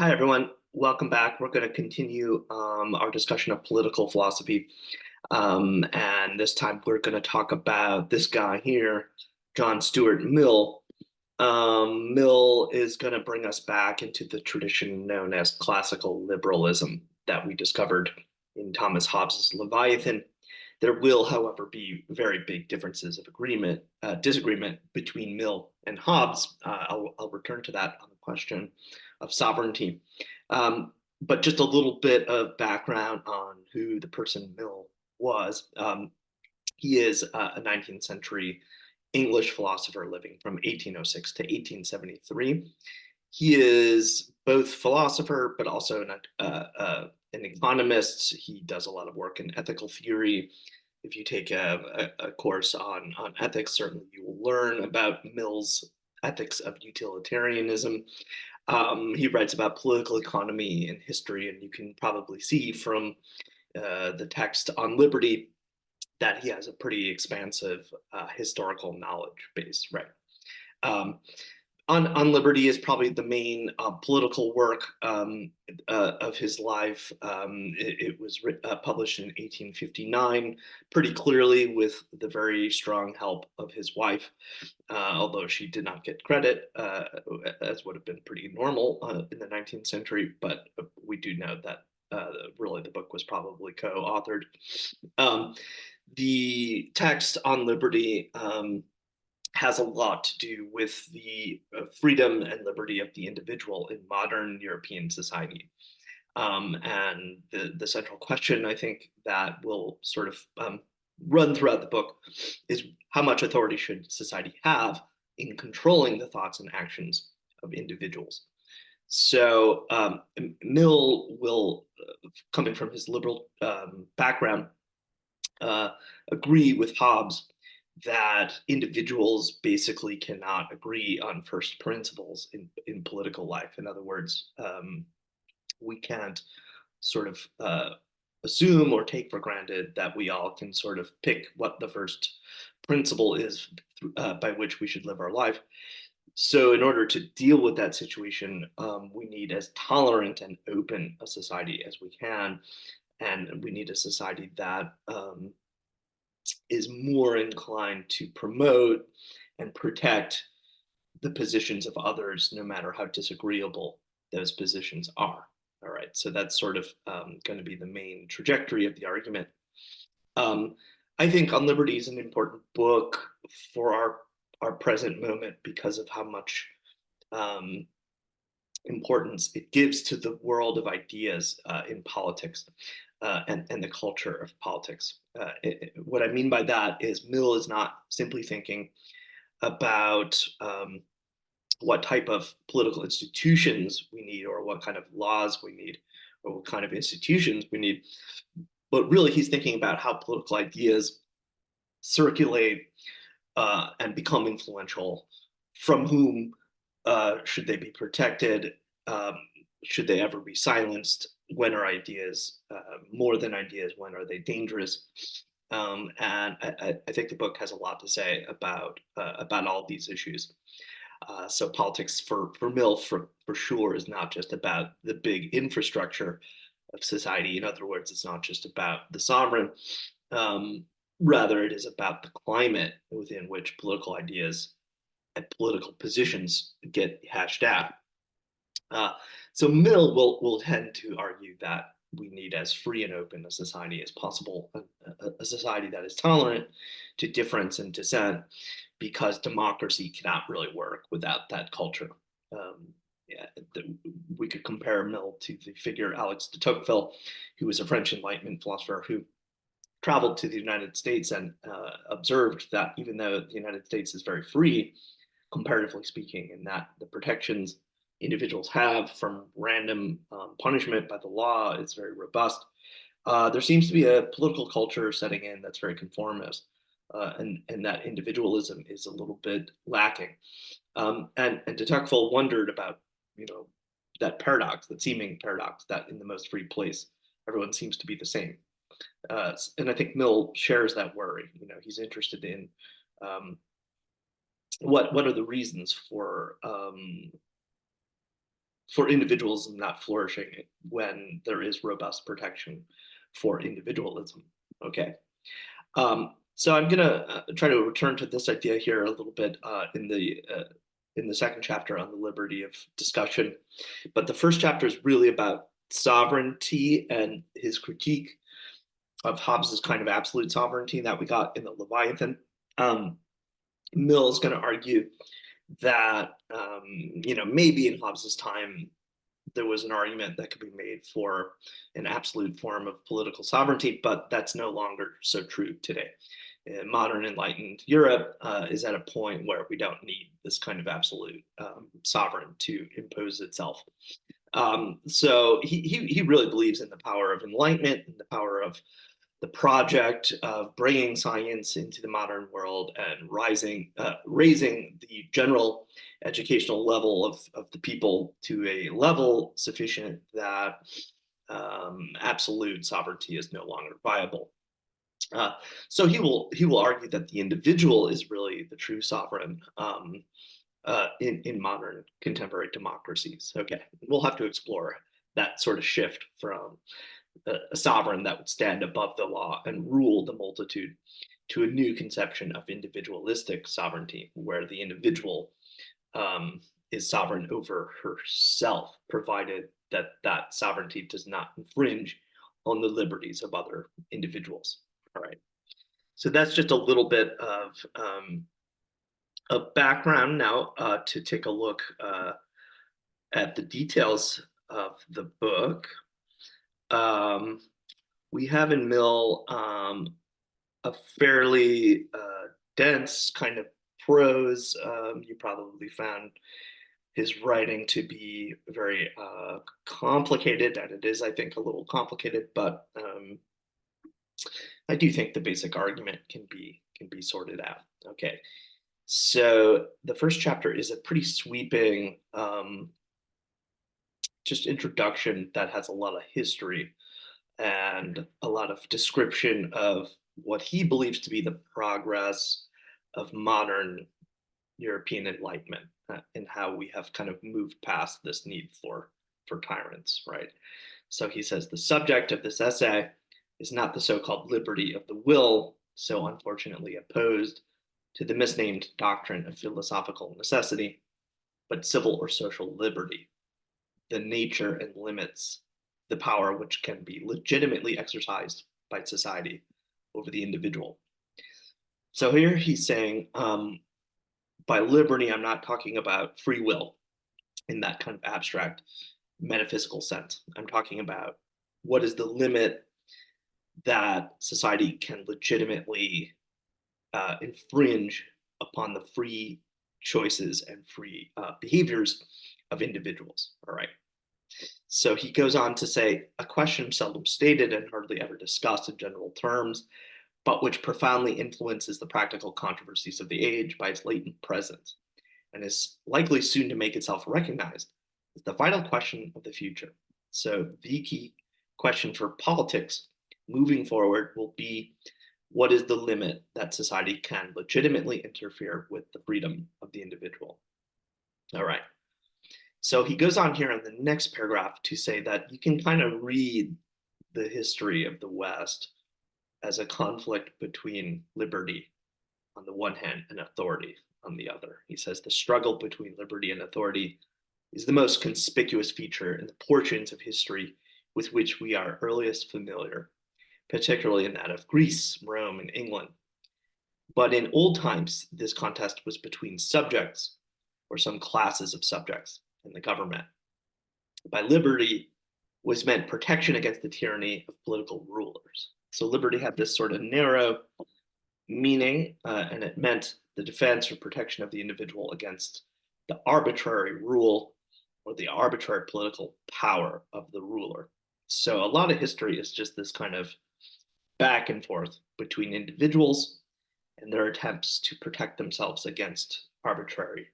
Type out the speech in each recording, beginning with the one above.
Hi, everyone. Welcome back. We're going to continue our discussion of political philosophy. And this time we're going to talk about this guy here, John Stuart Mill. Mill is going to bring us back into the tradition known as classical liberalism that we discovered in Thomas Hobbes's Leviathan. There will, however, be very big differences of disagreement between Mill and Hobbes. I'll return to that on the question of sovereignty. But just a little bit of background on who the person Mill was. He is a 19th century English philosopher living from 1806 to 1873. He is both philosopher, but also an economist. He does a lot of work in ethical theory. If you take a course on ethics, certainly you will learn about Mill's ethics of utilitarianism. He writes about political economy and history, and you can probably see from the text on liberty that he has a pretty expansive historical knowledge base, right? Um, on Liberty is probably the main political work of his life. It was published in 1859, pretty clearly with the very strong help of his wife, although she did not get credit, as would have been pretty normal in the 19th century. But we do know that really the book was probably co-authored. Um, the text on liberty has a lot to do with the freedom and liberty of the individual in modern European society. And the central question, I think, that will sort of run throughout the book is how much authority should society have in controlling the thoughts and actions of individuals? So Mill will, coming from his liberal background, uh, agree with Hobbes that individuals basically cannot agree on first principles in political life. In other words, we can't sort of assume or take for granted that we all can sort of pick what the first principle is by which we should live our life. So, in order to deal with that situation, we need as tolerant and open a society as we can. And we need a society that is more inclined to promote and protect the positions of others, no matter how disagreeable those positions are. All right, so that's sort of going to be the main trajectory of the argument. Um, I think On Liberty is an important book for our present moment because of how much um, importance it gives to the world of ideas in politics and the culture of politics. What I mean by that is Mill is not simply thinking about what type of political institutions we need or what kind of laws we need or what kind of institutions we need, but really he's thinking about how political ideas circulate and become influential, from whom should they be protected? Um, should they ever be silenced? When are ideas more than ideas? When are they dangerous? And I think the book has a lot to say about all these issues. So politics for Mill for sure is not just about the big infrastructure of society. In other words, it's not just about the sovereign. Um, Rather, it is about the climate within which political ideas and political positions get hashed out. Uh, so Mill will tend to argue that we need as free and open a society as possible, a society that is tolerant to difference and dissent, because democracy cannot really work without that culture. Um, yeah, we could compare Mill to the figure Alex de Tocqueville, who was a French Enlightenment philosopher who traveled to the United States and observed that even though the United States is very free, comparatively speaking, and that the protections individuals have from random punishment by the law is very robust. There seems to be a political culture setting in that's very conformist, and that individualism is a little bit lacking. And de Tocqueville wondered about, you know, that paradox, that seeming paradox, that in the most free place, everyone seems to be the same. And I think Mill shares that worry. You know, he's interested in um, what are the reasons for for individualism not flourishing when there is robust protection for individualism. Okay. So I'm gonna try to return to this idea here a little bit in the second chapter on the liberty of discussion. But the first chapter is really about sovereignty and his critique of Hobbes's kind of absolute sovereignty that we got in the Leviathan. Mill is going to argue that maybe in Hobbes's time there was an argument that could be made for an absolute form of political sovereignty, but that's no longer so true today. Modern enlightened Europe is at a point where we don't need this kind of absolute sovereign to impose itself. So he really believes in the power of enlightenment and the power of the project of bringing science into the modern world and raising the general educational level of the people to a level sufficient that absolute sovereignty is no longer viable. So he will argue that the individual is really the true sovereign in modern contemporary democracies. Okay, we'll have to explore that sort of shift from a sovereign that would stand above the law and rule the multitude to a new conception of individualistic sovereignty, where the individual is sovereign over herself, provided that that sovereignty does not infringe on the liberties of other individuals. All right. So that's just a little bit of background now to take a look at the details of the book. We have in Mill a fairly dense kind of prose. You probably found his writing to be very complicated, and it is, I think, a little complicated, but I do think the basic argument can be sorted out. Okay, so the first chapter is a pretty sweeping just introduction that has a lot of history and a lot of description of what he believes to be the progress of modern European enlightenment and how we have kind of moved past this need for tyrants, right? So he says the subject of this essay is not the so-called liberty of the will, so unfortunately opposed to the misnamed doctrine of philosophical necessity, but civil or social liberty, the nature and limits, the power which can be legitimately exercised by society over the individual. So here he's saying, by liberty, I'm not talking about free will in that kind of abstract metaphysical sense. I'm talking about what is the limit that society can legitimately infringe upon the free choices and free behaviors of individuals. All right. So he goes on to say, a question seldom stated and hardly ever discussed in general terms, but which profoundly influences the practical controversies of the age by its latent presence, and is likely soon to make itself recognized, is the vital question of the future. So the key question for politics moving forward will be, what is the limit that society can legitimately interfere with the freedom of the individual? All right. So he goes on here in the next paragraph to say that you can kind of read the history of the West as a conflict between liberty on the one hand and authority on the other. He says the struggle between liberty and authority is the most conspicuous feature in the portions of history with which we are earliest familiar, particularly in that of Greece, Rome, and England. But in old times, this contest was between subjects or some classes of subjects and the government. By liberty was meant protection against the tyranny of political rulers. So liberty had this sort of narrow meaning, and it meant the defense or protection of the individual against the arbitrary rule or the arbitrary political power of the ruler. So a lot of history is just this kind of back and forth between individuals and their attempts to protect themselves against arbitrary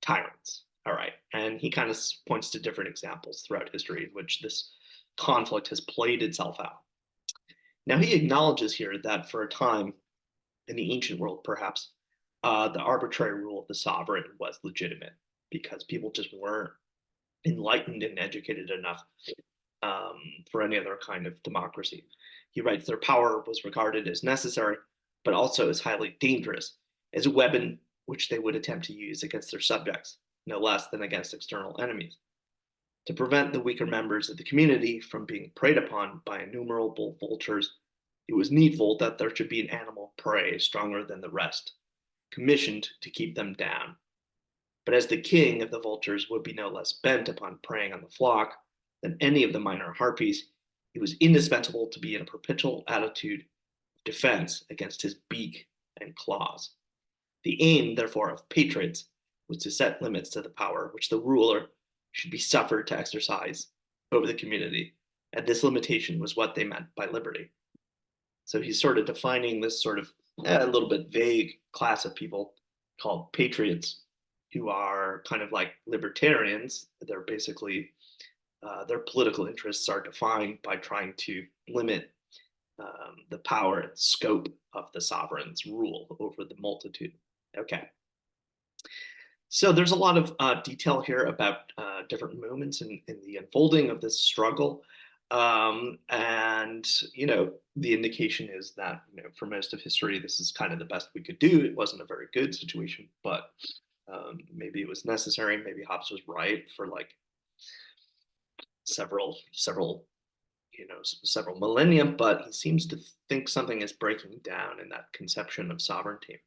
tyrants. All right. And he kind of points to different examples throughout history in which this conflict has played itself out. Now, he acknowledges here that for a time in the ancient world, perhaps, the arbitrary rule of the sovereign was legitimate because people just weren't enlightened and educated enough for any other kind of democracy. He writes their power was regarded as necessary, but also as highly dangerous, as a weapon which they would attempt to use against their subjects, no less than against external enemies. To prevent the weaker members of the community from being preyed upon by innumerable vultures, it was needful that there should be an animal prey stronger than the rest, commissioned to keep them down. But as the king of the vultures would be no less bent upon preying on the flock than any of the minor harpies, it was indispensable to be in a perpetual attitude of defense against his beak and claws. The aim, therefore, of patriots was to set limits to the power which the ruler should be suffered to exercise over the community, and this limitation was what they meant by liberty. So he's sort of defining this sort of a little bit vague class of people called patriots, who are kind of like libertarians. They're basically their political interests are defined by trying to limit the power and scope of the sovereign's rule over the multitude. Okay. So there's a lot of detail here about different moments in the unfolding of this struggle. And, the indication is that, for most of history, this is kind of the best we could do. It wasn't a very good situation, but maybe it was necessary. Maybe Hobbes was right for like several millennia, but he seems to think something is breaking down in that conception of sovereignty.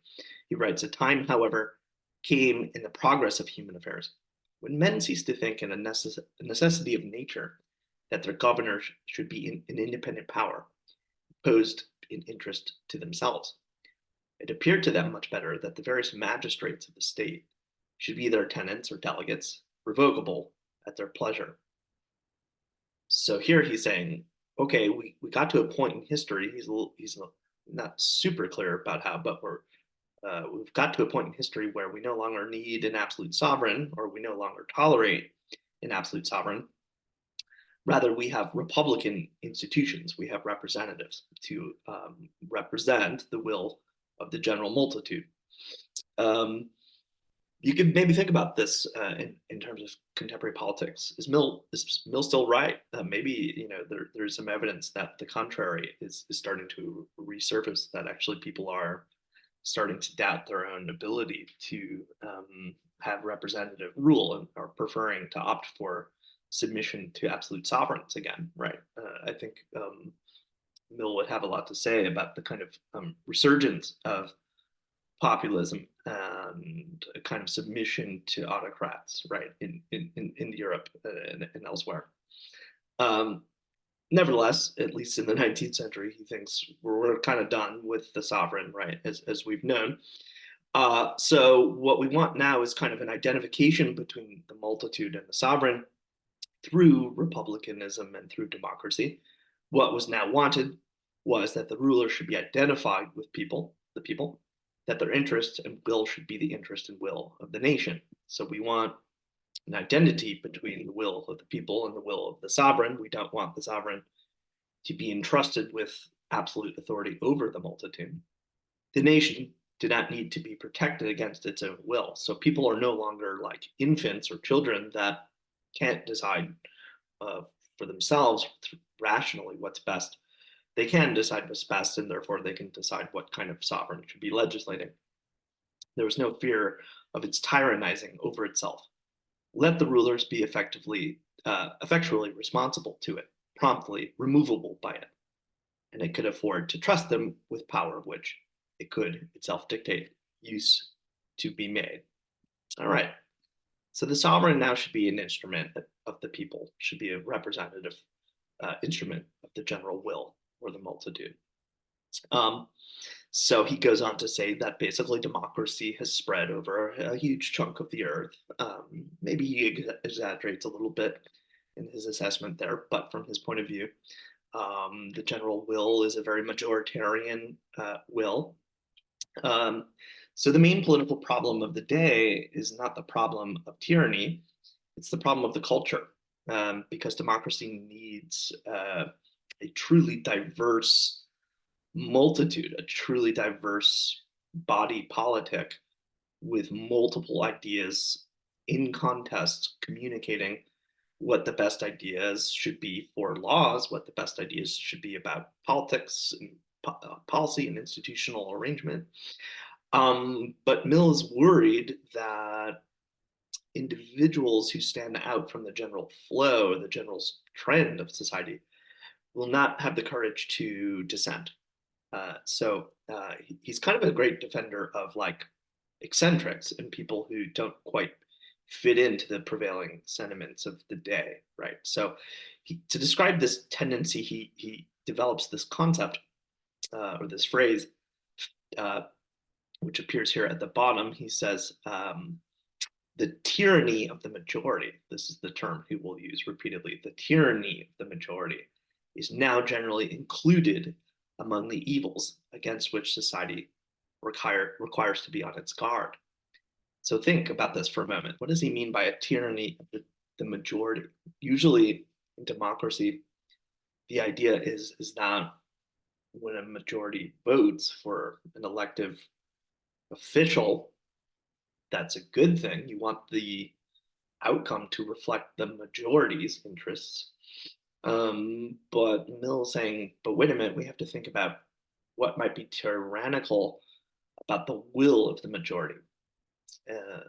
He writes, a time, however, came in the progress of human affairs when men ceased to think in a necessity of nature that their governors should be an independent power, opposed in interest to themselves. It appeared to them much better that the various magistrates of the state should be their tenants or delegates, revocable at their pleasure. So here he's saying, okay, we got to a point in history. He's not super clear about how, but we've got to a point in history where we no longer need an absolute sovereign, or we no longer tolerate an absolute sovereign. Rather, we have republican institutions. We have representatives to represent the will of the general multitude. You could maybe think about this in terms of contemporary politics. Is Mill still right? Maybe there's some evidence that the contrary is starting to resurface. That actually people are starting to doubt their own ability to have representative rule and are preferring to opt for submission to absolute sovereigns again. Right? I think Mill would have a lot to say about the kind of resurgence of populism and a kind of submission to autocrats, right, in Europe and elsewhere. Um, Nevertheless, at least in the 19th century, he thinks we're kind of done with the sovereign, right, as we've known. So what we want now is kind of an identification between the multitude and the sovereign through republicanism and through democracy. What was now wanted was that the ruler should be identified with the people, that their interest and will should be the interest and will of the nation. So we want an identity between the will of the people and the will of the sovereign. We don't want the sovereign to be entrusted with absolute authority over the multitude. The nation did not need to be protected against its own will. So people are no longer like infants or children that can't decide uh, for themselves rationally what's best. They can decide what's best, and therefore they can decide what kind of sovereign should be legislating. There was no fear of its tyrannizing over itself. Let the rulers be effectually responsible to it, promptly removable by it, and it could afford to trust them with power of which it could itself dictate use to be made. All right. So the sovereign now should be an instrument of the people, should be a representative instrument of the general will or the multitude. Um, so he goes on to say that basically democracy has spread over a huge chunk of the earth. Maybe he exaggerates a little bit in his assessment there, but from his point of view, the general will is a very majoritarian will. So the main political problem of the day is not the problem of tyranny, it's the problem of the culture, because democracy needs a truly diverse multitude, a truly diverse body politic with multiple ideas in contest, communicating what the best ideas should be for laws, what the best ideas should be about politics and policy and institutional arrangement. But Mill is worried that individuals who stand out from the general flow, the general trend of society, will not have the courage to dissent. He's kind of a great defender of like eccentrics and people who don't quite fit into the prevailing sentiments of the day, right? To describe this tendency, he develops this concept or this phrase, uh, which appears here at the bottom. He says, the tyranny of the majority, this is the term he will use repeatedly, the tyranny of the majority is now generally included among the evils against which society requires to be on its guard. So think about this for a moment. What does he mean by a tyranny of the majority? Usually in democracy, the idea is that when a majority votes for an elective official, that's a good thing. You want the outcome to reflect the majority's interests. But Mill's saying, but wait a minute, we have to think about what might be tyrannical about the will of the majority. Uh,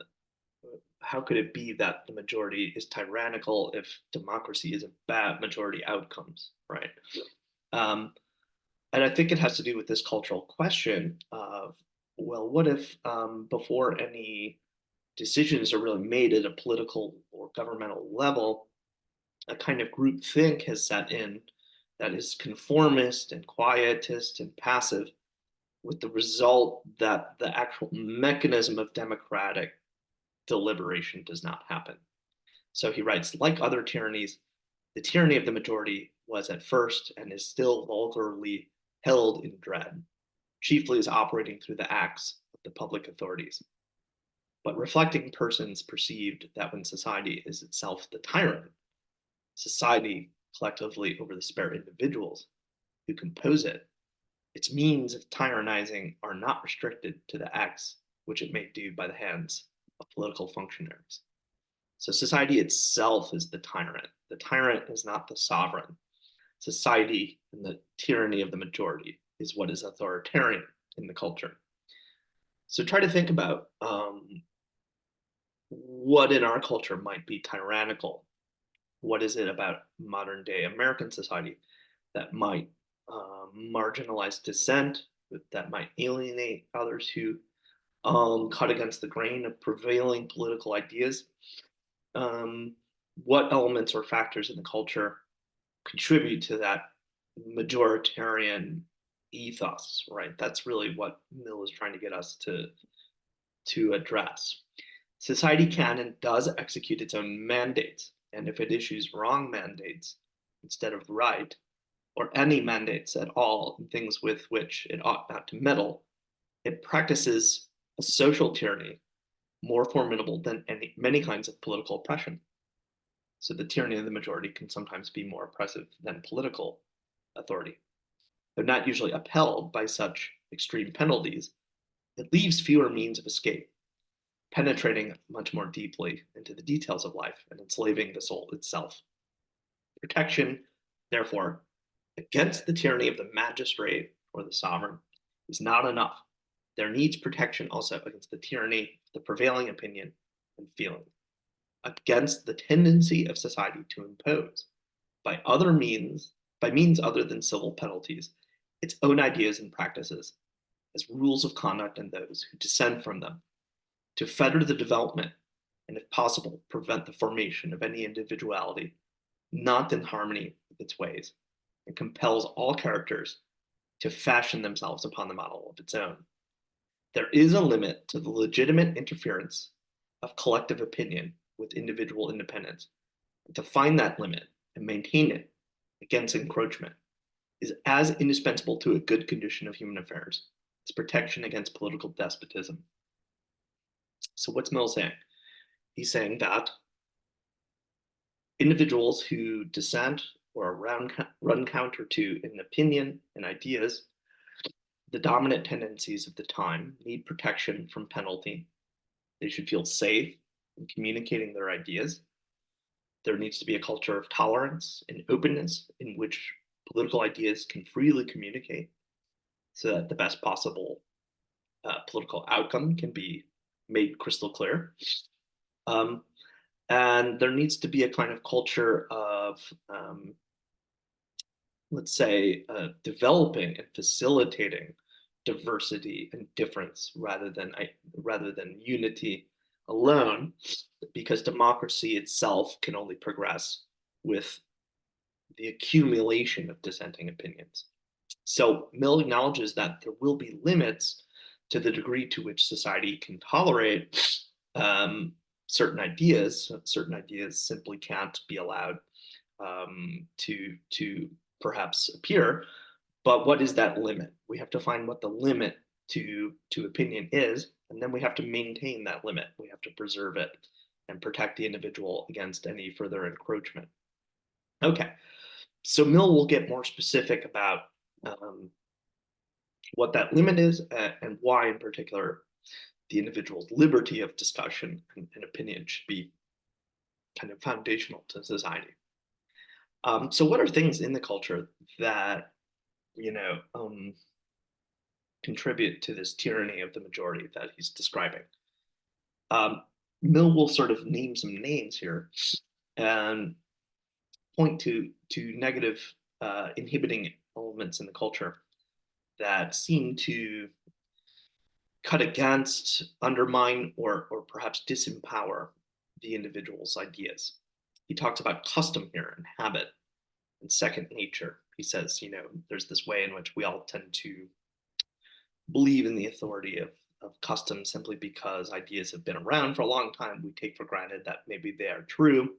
how could it be that the majority is tyrannical if democracy is about majority outcomes, right? Um, and I think it has to do with this cultural question of, well, what if before any decisions are really made at a political or governmental level, a kind of group think has set in that is conformist and quietist and passive, with the result that the actual mechanism of democratic deliberation does not happen. So he writes, like other tyrannies, the tyranny of the majority was at first and is still vulgarly held in dread, chiefly as operating through the acts of the public authorities. But reflecting persons perceived that when society is itself the tyrant, society collectively over the spare individuals who compose it, its means of tyrannizing are not restricted to the acts which it may do by the hands of political functionaries. So society itself is the tyrant. The tyrant is not the sovereign. Society and the tyranny of the majority is what is authoritarian in the culture. So try to think about what in our culture might be tyrannical. What is it about modern day American society that might marginalize dissent, that might alienate others who cut against the grain of prevailing political ideas? Um, what elements or factors in the culture contribute to that majoritarian ethos, right? That's really what Mill is trying to get us to address. Society can and does execute its own mandates, and if it issues wrong mandates instead of right, or any mandates at all in things with which it ought not to meddle, it practices a social tyranny more formidable than many kinds of political oppression. So the tyranny of the majority can sometimes be more oppressive than political authority. Though not usually upheld by such extreme penalties, it leaves fewer means of escape, penetrating much more deeply into the details of life and enslaving the soul itself. Protection, therefore, against the tyranny of the magistrate or the sovereign is not enough. There needs protection also against the tyranny of the prevailing opinion and feeling, against the tendency of society to impose, by other means, by means other than civil penalties, its own ideas and practices as rules of conduct and those who descend from them, to fetter the development and, if possible, prevent the formation of any individuality not in harmony with its ways, and compels all characters to fashion themselves upon the model of its own. There is a limit to the legitimate interference of collective opinion with individual independence. And to find that limit and maintain it against encroachment is as indispensable to a good condition of human affairs as protection against political despotism. So what's Mill saying? He's saying that individuals who dissent or run counter to an opinion and ideas, the dominant tendencies of the time, need protection from penalty. They should feel safe in communicating their ideas. There needs to be a culture of tolerance and openness in which political ideas can freely communicate so that the best possible political outcome can be made crystal clear. Um, and there needs to be a kind of culture of, let's say, developing and facilitating diversity and difference rather than unity alone, because democracy itself can only progress with the accumulation of dissenting opinions. So Mill acknowledges that there will be limits to the degree to which society can tolerate um, certain ideas. Certain ideas simply can't be allowed to perhaps appear. But what is that limit? We have to find what the limit to opinion is, and then we have to maintain that limit. We have to preserve it and protect the individual against any further encroachment. Okay, so Mill will get more specific about um, what that limit is and why, in particular, the individual's liberty of discussion and opinion should be kind of foundational to society. So, what are things in the culture that contribute to this tyranny of the majority that he's describing? Um, Mill will sort of name some names here and point to negative inhibiting elements in the culture that seem to cut against, undermine, or perhaps disempower the individual's ideas. He talks about custom here and habit and second nature. He says, there's this way in which we all tend to believe in the authority of custom simply because ideas have been around for a long time. We take for granted that maybe they are true.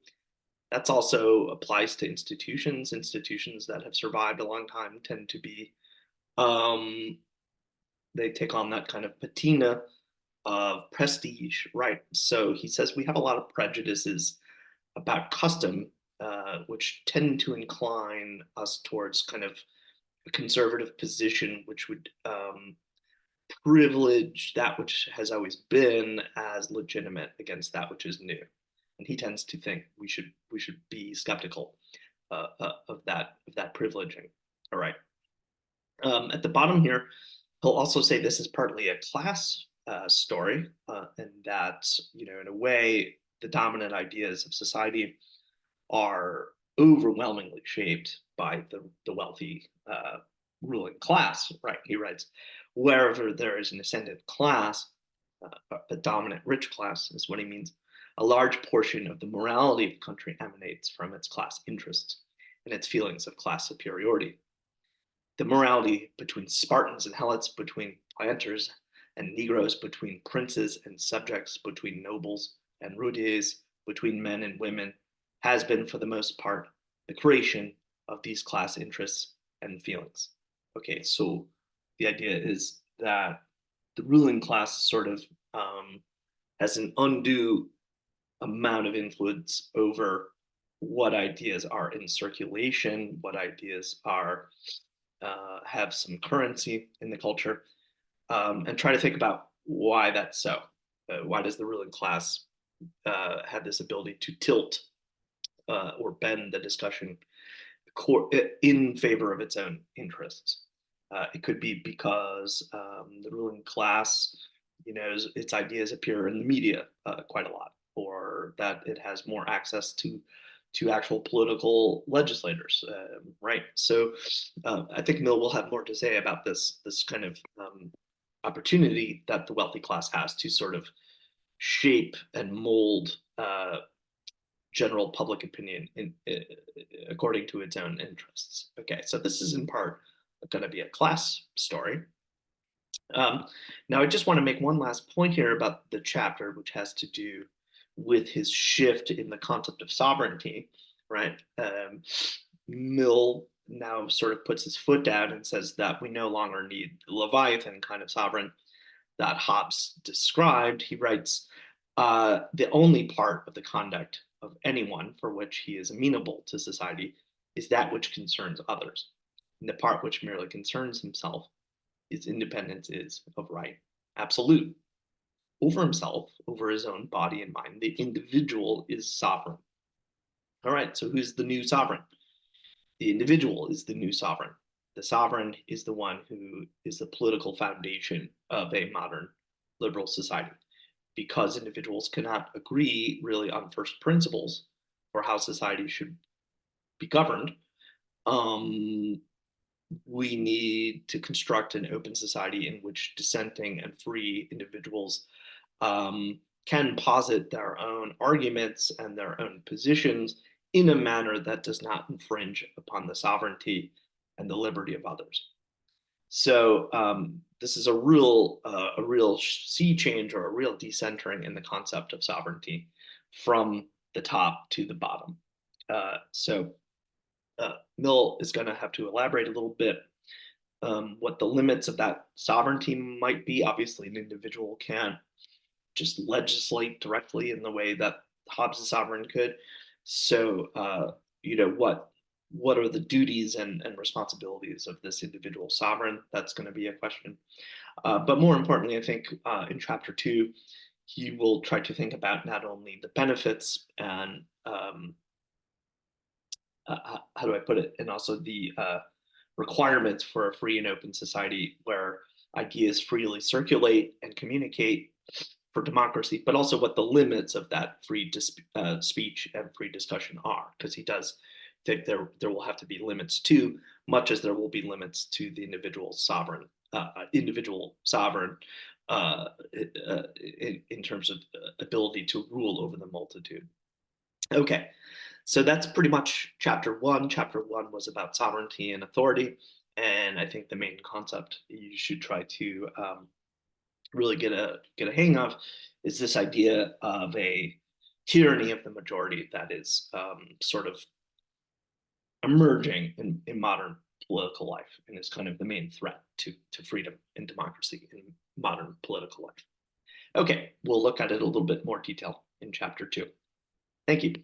That's also applies to institutions. Institutions that have survived a long time tend to be, um, they take on that kind of patina of prestige, right? So he says we have a lot of prejudices about custom, which tend to incline us towards kind of a conservative position, which would privilege that which has always been as legitimate against that which is new. And he tends to think we should be skeptical of that privileging. All right. At the bottom here, he'll also say this is partly a class story, and that in a way the dominant ideas of society are overwhelmingly shaped by the wealthy ruling class, right? He writes, wherever there is an ascendant class, a dominant rich class is what he means, a large portion of the morality of the country emanates from its class interests and its feelings of class superiority. The morality between Spartans and Helots, between planters and Negroes, between princes and subjects, between nobles and routiers, between men and women, has been for the most part the creation of these class interests and feelings. Okay, so the idea is that the ruling class sort of has an undue amount of influence over what ideas are in circulation, what ideas are have some currency in the culture, and try to think about why that's so. Why does the ruling class have this ability to tilt or bend the discussion in favor of its own interests? It could be because the ruling class, its ideas appear in the media quite a lot, or that it has more access to actual political legislators, right? So I think Mill will have more to say about this kind of opportunity that the wealthy class has to sort of shape and mold general public opinion according to its own interests. Okay, so this is in part going to be a class story. Now, I just want to make one last point here about the chapter, which has to do with his shift in the concept of sovereignty, right? Mill now sort of puts his foot down and says that we no longer need the Leviathan kind of sovereign that Hobbes described. He writes, the only part of the conduct of anyone for which he is amenable to society is that which concerns others. And the part which merely concerns himself, his independence is of right absolute. Over himself, over his own body and mind, the individual is sovereign. All right, so who's the new sovereign? The individual is the new sovereign. The sovereign is the one who is the political foundation of a modern liberal society. Because individuals cannot agree really on first principles for how society should be governed, um, we need to construct an open society in which dissenting and free individuals can posit their own arguments and their own positions in a manner that does not infringe upon the sovereignty and the liberty of others. So this is a real sea change or a real decentering in the concept of sovereignty from the top to the bottom. Mill is going to have to elaborate a little bit what the limits of that sovereignty might be. Obviously, an individual can't just legislate directly in the way that Hobbes' sovereign could. So, what are the duties and responsibilities of this individual sovereign? That's going to be a question. But more importantly, I think in chapter 2, he will try to think about not only the benefits and how do I put it, and also the requirements for a free and open society where ideas freely circulate and communicate for democracy, but also what the limits of that free speech and free discussion are, because he does think there will have to be limits too, much as there will be limits to the individual sovereign in terms of ability to rule over the multitude. Okay, so that's pretty much chapter 1. Chapter 1 was about sovereignty and authority, and I think the main concept you should try to really get a hang of is this idea of a tyranny of the majority that is sort of emerging in modern political life and is kind of the main threat to freedom and democracy in modern political life. Okay, we'll look at it a little bit more detail in chapter 2. Thank you.